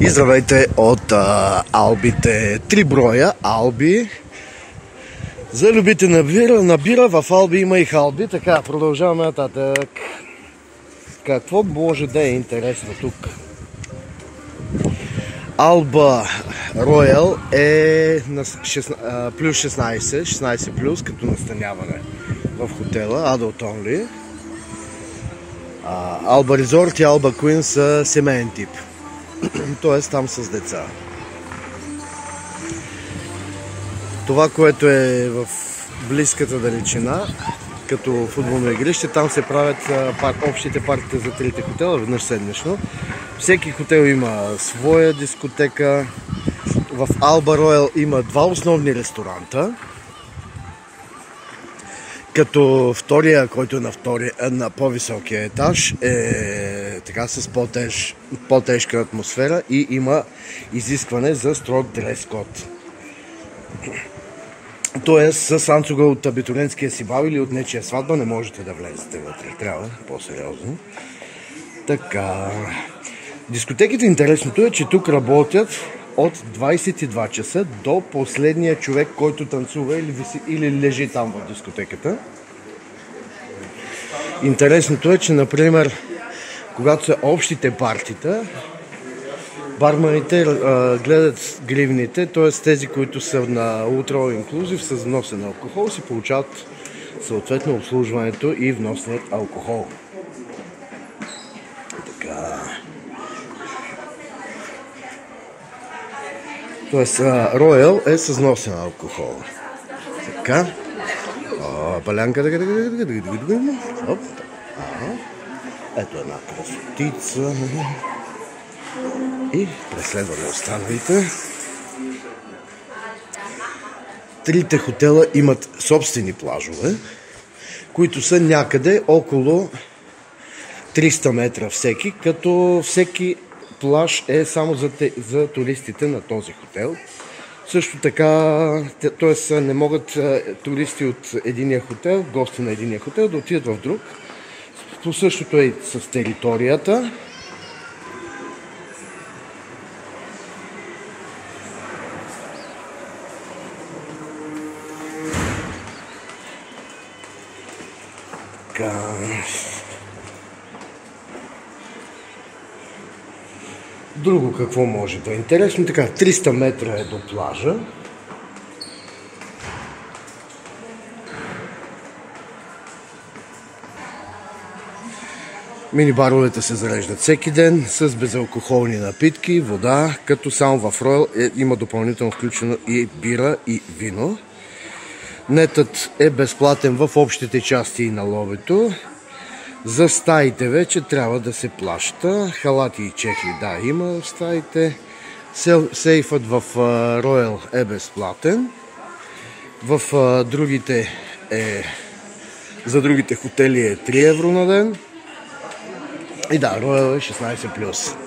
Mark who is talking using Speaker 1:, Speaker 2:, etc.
Speaker 1: И здравейте от Албите. 3 броя Алби. За любите на бира, в Алби има и халби. Така, продължаваме нататък. Какво може да е интересно тук? Алба Роял е на плюс 16 плюс, като настаняване в хотела, Adult Only. Алба Резорт и Алба Куин са семейен тип. Т.е. там с деца. Това, което е в близката далечина, като футболно игрище, там се правят общите партии за трите хотела веднъж седмично. Всеки хотел има своя дискотека. В Алба Роял има два основни ресторанта. Като втория, който е на по-високия етаж, е така с по-тежка атмосфера и има изискване за строг дрес-код. Тоест с анцуга от абитуриентския си бал или от нечия сватба не можете да влезете вътре. Трябва по-сериозно. Така. Дискотеките, интересното е, че тук работят от 22 часа до последния човек, който танцува или лежи там в дискотеката. Интересното е, че, например, когато са общите партита, барманите гледат гривните, т.е. тези, които са на Ultra All Inclusive с вносен алкохол, си получават съответно обслужването и вносният алкохол. Така. Тоест, Royal е с вносен алкохол. Така. Палянка. Ето една красотица. И преследваме останалите. Трите хотела имат собствени плажове, които са някъде около 300 метра всеки, като всеки плаж е само за туристите на този хотел. Също така, т.е. не могат туристи от единия хотел, гости на единия хотел да отидат в друг. По същото е и с територията. Друго какво може да е интересно? Така, 300 метра е до плажа. Мини-баровете се зареждат всеки ден с безалкохолни напитки, вода, като само в Royal има допълнително включено и бира и вино. Нетът е безплатен в общите части на лобито. За стаите вече трябва да се плаща. Халати и чехли, да, има в стаите. Сейфът в Royal е безплатен. За другите хотели е 3 евро на ден. И да, Royal е 16+.